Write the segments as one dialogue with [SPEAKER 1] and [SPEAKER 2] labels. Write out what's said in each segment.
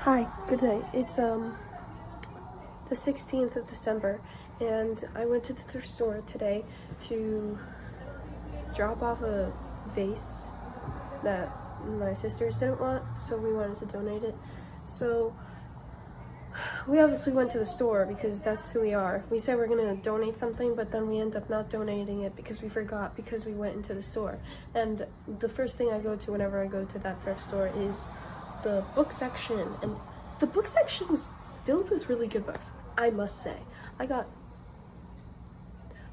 [SPEAKER 1] Hi, good night. It's the 16th of December, and I went to the thrift store today to drop off a vase that my sisters didn't want, so we wanted to donate it. So we obviously went to the store because that's who we are. We said we're gonna donate something, but then we end up not donating it because we forgot because we went into the store. And the first thing I go to whenever I go to that thrift store is the book section, and the book section was filled with really good books, I must say. I got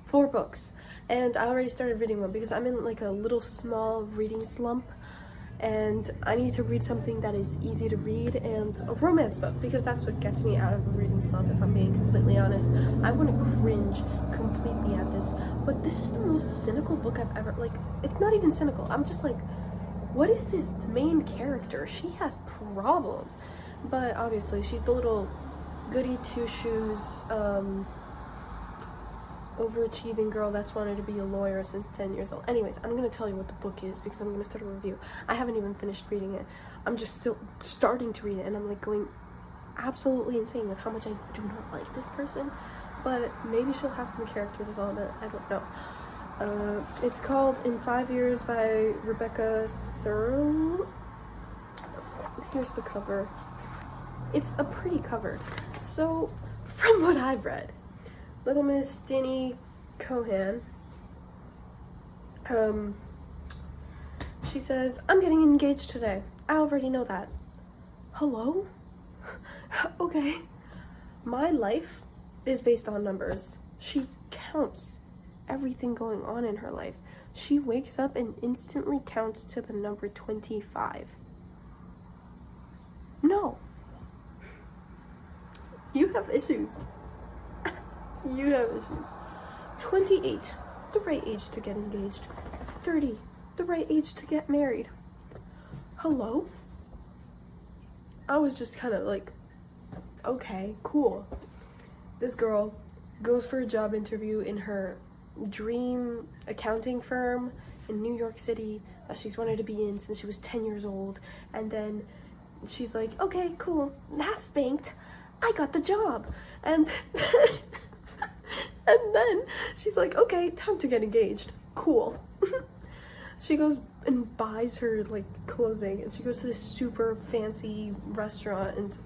[SPEAKER 1] 4 books, and I already started reading one because I'm in like a little small reading slump, and I need to read something that is easy to read, and a romance book, because that's what gets me out of a reading slump, if I'm being completely honest. I want to cringe completely at this, but this is the most cynical book I've ever, like, it's not even cynical. I'm just like, what is this main character? She has problems. But obviously, she's the little goody two-shoes, overachieving girl that's wanted to be a lawyer since 10 years old. Anyways, I'm going to tell you what the book is because I'm going to start a review. I haven't even finished reading it. I'm just still starting to read it, and I'm like going absolutely insane with how much I do not like this person. But maybe she'll have some character development. I don't know. It's called In 5 Years by Rebecca Serle. Here's the cover. It's a pretty cover. So, from what I've read, Little Miss Danny Cohan, she says, I'm getting engaged today. I already know that. Hello? Okay. My life is based on numbers. She counts everything going on in her life. She wakes up and instantly counts to the number 25. No. You have issues. You have issues. 28, the right age to get engaged. 30, the right age to get married. Hello? I was just kind of like, okay, cool. This girl goes for a job interview in her dream accounting firm in New York City that she's wanted to be in since she was 10 years old, and then she's like, okay, cool, that's banked, I got the job. And and then she's like, okay, time to get engaged. Cool. She goes and buys her like clothing, and she goes to this super fancy restaurant, and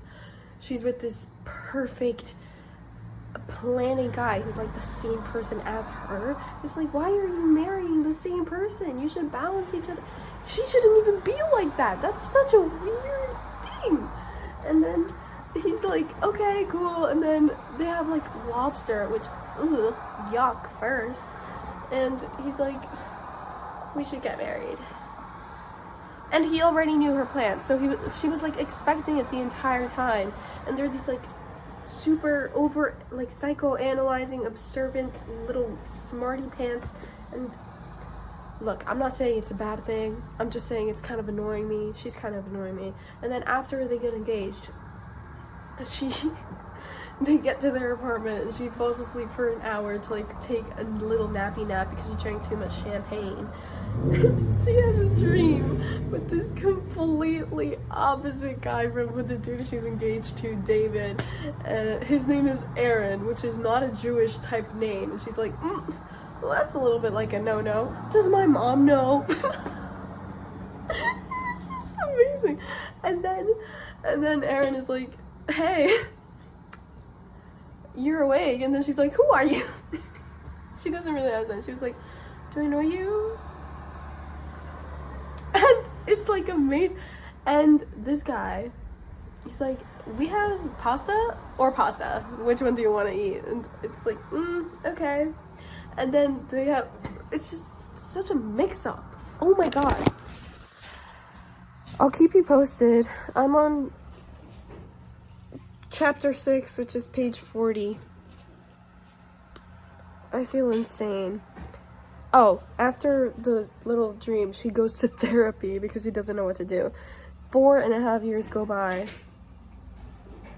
[SPEAKER 1] she's with this perfect planning guy who's like the same person as her. It's like, why are you marrying the same person? You should balance each other. She shouldn't even be like that. That's such a weird thing. And then he's like, okay, cool. And then they have like lobster, which, ugh, yuck first. And he's like, we should get married. And he already knew her plans, so she was like expecting it the entire time. And there are these like super over, like, psychoanalyzing, observant little smarty pants. And look, I'm not saying it's a bad thing, I'm just saying it's kind of annoying me. She's kind of annoying me. And then after they get engaged, they get to their apartment, and she falls asleep for an hour to like take a little nappy nap because she drank too much champagne. And she has a dream with this completely opposite guy from the dude she's engaged to, David. His name is Aaron, which is not a Jewish type name. And she's like, well, that's a little bit like a no-no. Does my mom know? It's just amazing. And then Aaron is like, hey, you're awake. And then she's like, who are you? She doesn't really ask that. She was like, do I know you? And it's like amazing. And this guy, he's like, we have pasta or pasta, which one do you want to eat? And it's like, okay. And then they have, it's just such a mix-up. Oh my god. I'll keep you posted. I'm on chapter 6, which is page 40. I feel insane. Oh, after the little dream, she goes to therapy because she doesn't know what to do. 4.5 years go by,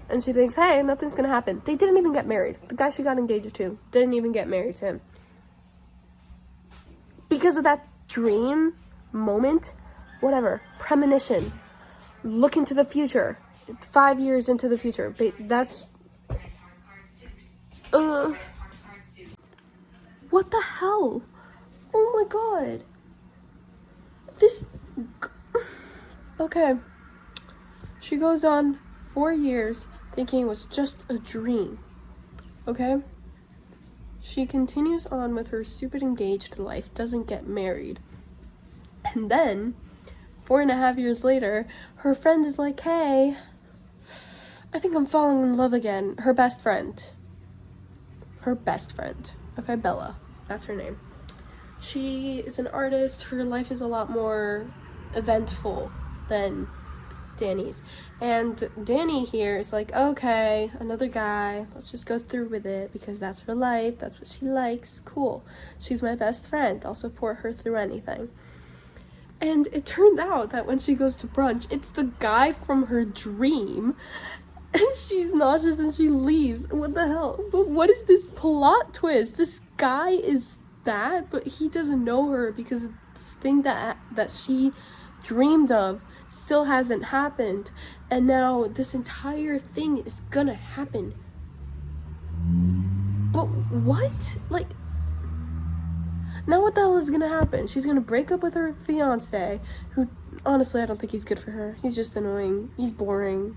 [SPEAKER 1] and she thinks, hey, nothing's gonna happen. They didn't even get married. The guy she got engaged to didn't even get married to him. Because of that dream moment, whatever, premonition, look into the future. 5 years into the future. That's what the hell? Oh my god. This okay. She goes on 4 years thinking it was just a dream. Okay? She continues on with her stupid engaged life, doesn't get married. And then 4.5 years later, her friend is like, hey, I think I'm falling in love again. Her best friend. Okay, Bella. That's her name. She is an artist. Her life is a lot more eventful than Danny's. And Danny here is like, okay, another guy. Let's just go through with it because that's her life. That's what she likes. Cool. She's my best friend. I'll support her through anything. And it turns out that when she goes to brunch, it's the guy from her dream. And she's nauseous and she leaves. What the hell? But what is this plot twist? This guy is that, but he doesn't know her because this thing that she dreamed of still hasn't happened. And now this entire thing is gonna happen. But what? Like, now what the hell is gonna happen? She's gonna break up with her fiance, who, honestly, I don't think he's good for her. He's just annoying. He's boring.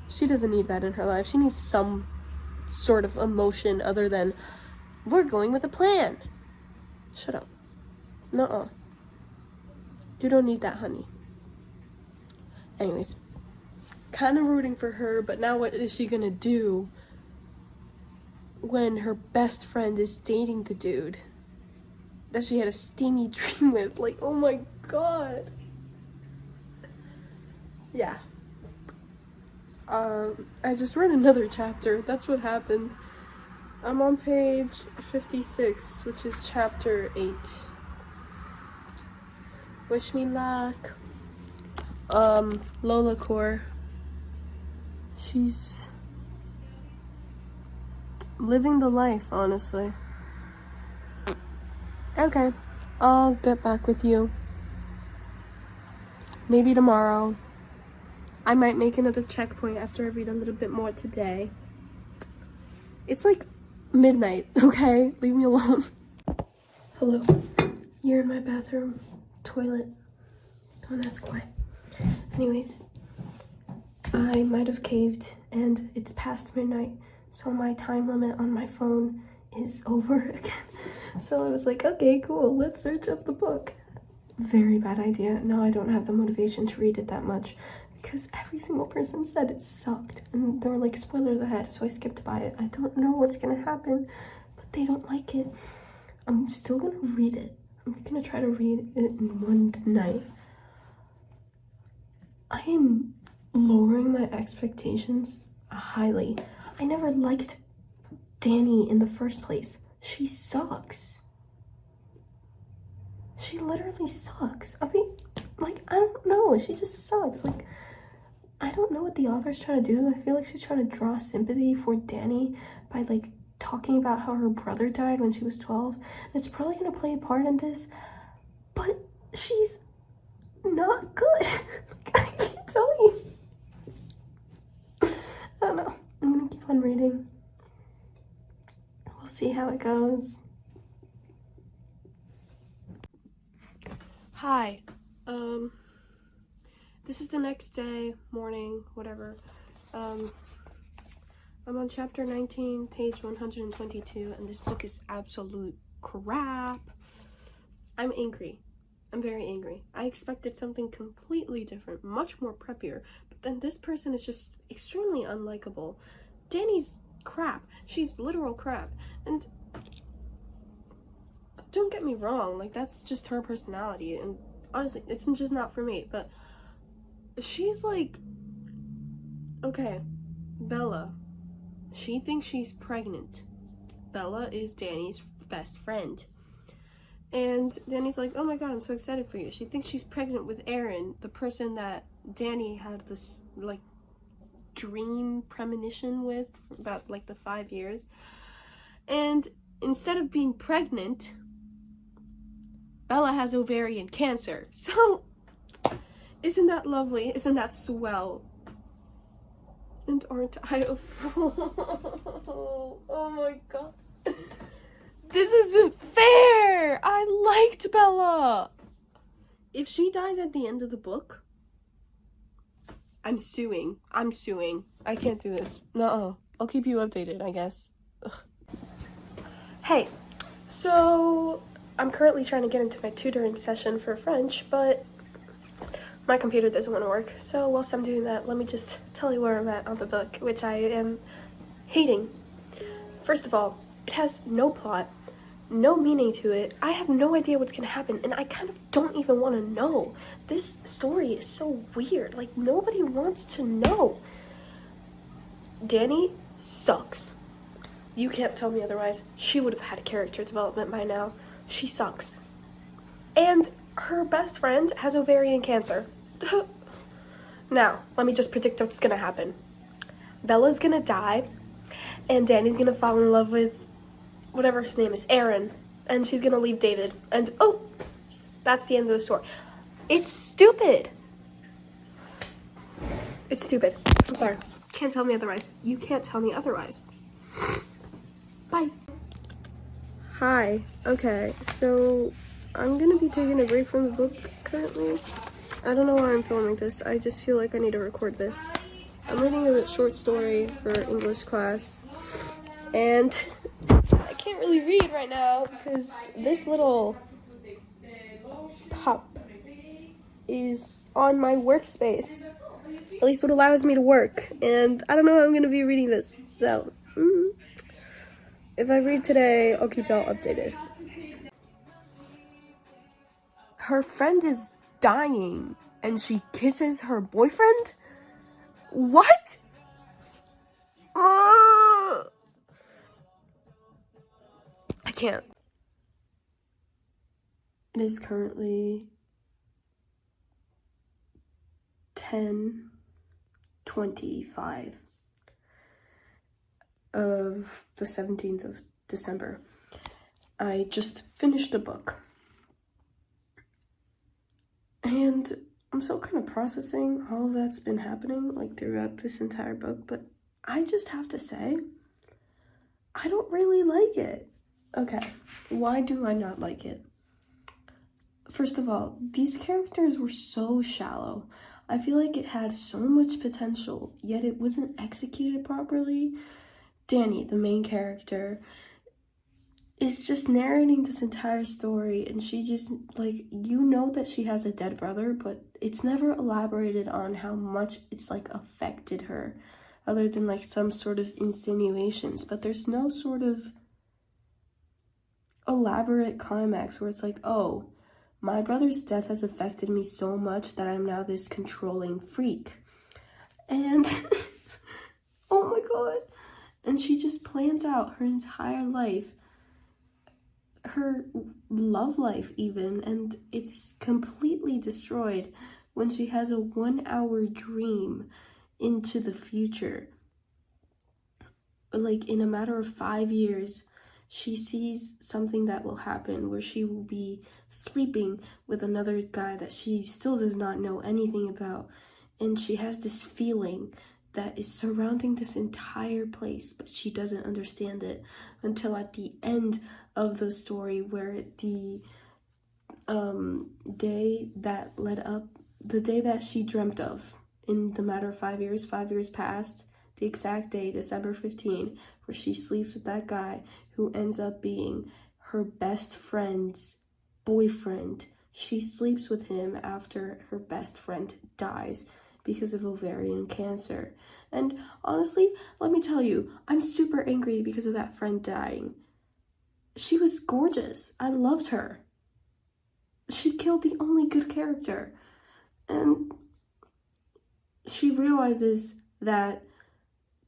[SPEAKER 1] She doesn't need that in her life. She needs some sort of emotion other than, we're going with a plan. Shut up. Nuh-uh. You don't need that, honey. Anyways, kind of rooting for her, but now what is she gonna do when her best friend is dating the dude that she had a steamy dream with? Like, oh my god. Yeah. I just read another chapter. That's what happened. I'm on page 56, which is chapter 8. Wish me luck. Lola Core. She's living the life, honestly. Okay, I'll get back with you. Maybe tomorrow. I might make another checkpoint after I read a little bit more today. It's like midnight, okay? Leave me alone. Hello. You're in my bathroom. Toilet. Don't ask why. Anyways, I might have caved and it's past midnight, so my time limit on my phone is over again. So I was like, okay, cool, let's search up the book. Very bad idea. Now I don't have the motivation to read it that much because every single person said it sucked and there were like spoilers ahead, so I skipped by it. I don't know what's gonna happen, but they don't like it. I'm still gonna read it. I'm gonna try to read it in one night. I am lowering my expectations highly. I never liked Danny in the first place. She sucks. She literally sucks. I mean, like, I don't know. She just sucks. Like, I don't know what the author's trying to do. I feel like she's trying to draw sympathy for Danny by, like, talking about how her brother died when she was 12. And it's probably going to play a part in this. But she's not good. Like, I can't tell you. I don't know. I'm going to keep on reading. We'll see how it goes. Hi. This is the next day, morning, whatever. I'm on chapter 19, page 122, and this book is absolute crap. I'm angry. I'm very angry. I expected something completely different, much more preppier, but then this person is just extremely unlikable. Danny's crap. She's literal crap. And don't get me wrong, like, that's just her personality, and honestly, it's just not for me, but she's like, okay, Bella, she thinks she's pregnant. Bella is Danny's best friend. And Danny's like, oh my god, I'm so excited for you. She thinks she's pregnant with Aaron, the person that Danny had this, like, dream premonition with for about, like, the 5 years. And instead of being pregnant, Bella has ovarian cancer. So, isn't that lovely? Isn't that swell? And aren't I a fool? Oh my god. This isn't fair! I liked Bella! If she dies at the end of the book, I'm suing. I can't do this. No, I'll keep you updated, I guess. Ugh. Hey, so I'm currently trying to get into my tutoring session for French, but my computer doesn't want to work. So whilst I'm doing that, let me just tell you where I'm at on the book, which I am hating. First of all, it has no plot, no meaning to it. I have no idea what's gonna happen, and I kind of don't even want to know. This story is so weird. Like, nobody wants to know. Danny sucks. You can't tell me otherwise. She would have had character development by now. She sucks. And her best friend has ovarian cancer. Now, let me just predict what's gonna happen. Bella's gonna die, and Danny's gonna fall in love with whatever his name is, Aaron, and she's gonna leave David, and oh, that's the end of the story. It's stupid. It's stupid. I'm sorry. Can't tell me otherwise. You can't tell me otherwise. Bye. Hi. Okay, so I'm gonna be taking a break from the book currently. I don't know why I'm filming this. I just feel like I need to record this. I'm reading a short story for English class, and I can't really read right now because this little pup is on my workspace. At least what allows me to work. And I don't know how I'm going to be reading this. So, if I read today, I'll keep y'all updated. Her friend is dying and she kisses her boyfriend? What? I can't. It is currently 10:25 of the 17th of December. I just finished the book. And I'm still kind of processing all that's been happening like throughout this entire book, but I just have to say, I don't really like it. Okay, why do I not like it? First of all, these characters were so shallow. I feel like it had so much potential, yet it wasn't executed properly. Danny, the main character, is just narrating this entire story, and she just, like, you know that she has a dead brother, but it's never elaborated on how much it's, like, affected her, other than, like, some sort of insinuations, but there's no sort of elaborate climax where it's like, oh, my brother's death has affected me so much that I'm now this controlling freak. And, oh my god. And she just plans out her entire life, her love life even, and it's completely destroyed when she has a 1-hour dream into the future. Like, in a matter of 5 years, she sees something that will happen where she will be sleeping with another guy that she still does not know anything about. And she has this feeling that is surrounding this entire place, but she doesn't understand it until at the end of the story, where the day that she dreamt of in the matter of 5 years, 5 years passed, the exact day, December 15, where she sleeps with that guy who ends up being her best friend's boyfriend. She sleeps with him after her best friend dies because of ovarian cancer. And honestly, let me tell you, I'm super angry because of that friend dying. She was gorgeous. I loved her. She killed the only good character. And she realizes that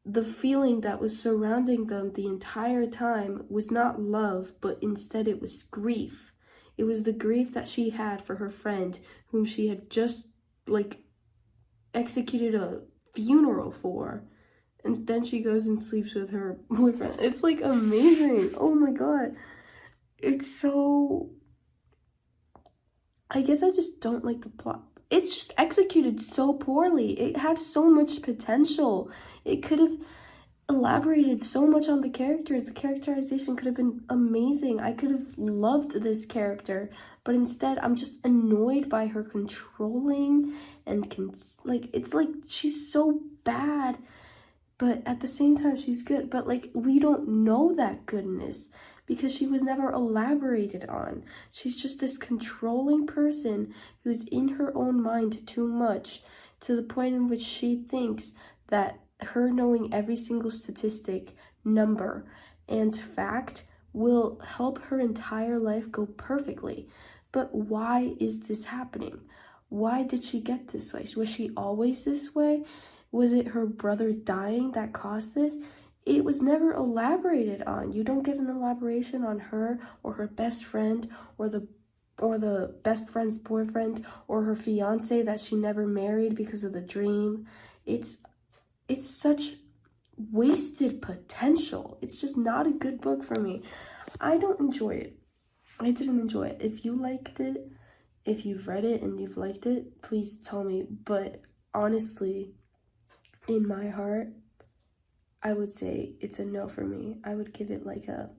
[SPEAKER 1] the feeling that was surrounding them the entire time was not love, but instead it was grief. It was the grief that she had for her friend, whom she had just, like, executed a funeral for. And then she goes and sleeps with her boyfriend. It's, like, amazing. Oh my god. It's so... I guess I just don't like the plot. it's just executed so poorly. It had so much potential. It could have elaborated so much on the characters. The characterization could have been amazing. I could have loved this character, but instead I'm just annoyed by her controlling and like, it's like she's so bad, but at the same time she's good, but like we don't know that goodness because she was never elaborated on. She's just this controlling person who's in her own mind too much, to the point in which she thinks that her knowing every single statistic, number, and fact will help her entire life go perfectly. But why is this happening? Why did she get this way? Was she always this way? Was it her brother dying that caused this? It was never elaborated on. You don't get an elaboration on her or her best friend or the best friend's boyfriend or her fiance that she never married because of the dream. It's such wasted potential. It's just not a good book for me. I don't enjoy it. I didn't enjoy it. If you liked it, if you've read it and you've liked it, please tell me. But honestly, in my heart, I would say it's a no for me. I would give it like a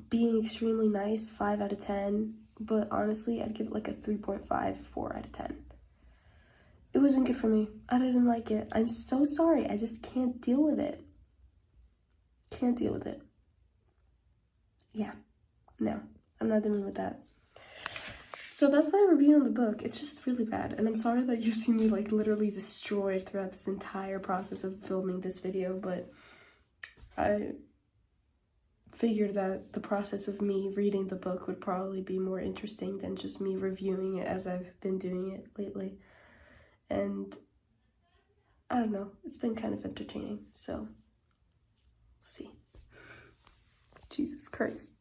[SPEAKER 1] being extremely nice 5 out of 10. But honestly, I'd give it like a 3.5, 4 out of 10. It wasn't good for me. I didn't like it. I'm so sorry. I just can't deal with it. Can't deal with it. Yeah. No. I'm not dealing with that. So that's my review on the book. It's just really bad. And I'm sorry that you've seen me like literally destroyed throughout this entire process of filming this video. But I figured that the process of me reading the book would probably be more interesting than just me reviewing it as I've been doing it lately. And I don't know, it's been kind of entertaining, so we'll see. Jesus Christ.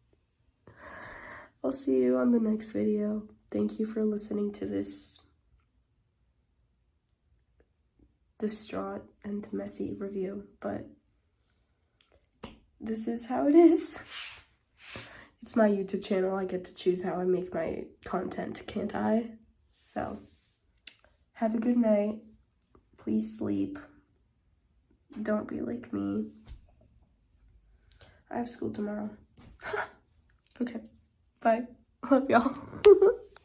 [SPEAKER 1] I'll see you on the next video. Thank you for listening to this distraught and messy review, but this is how it is. It's my YouTube channel. I get to choose how I make my content, can't I? So, have a good night. Please sleep. Don't be like me. I have school tomorrow. Okay, bye. Love y'all.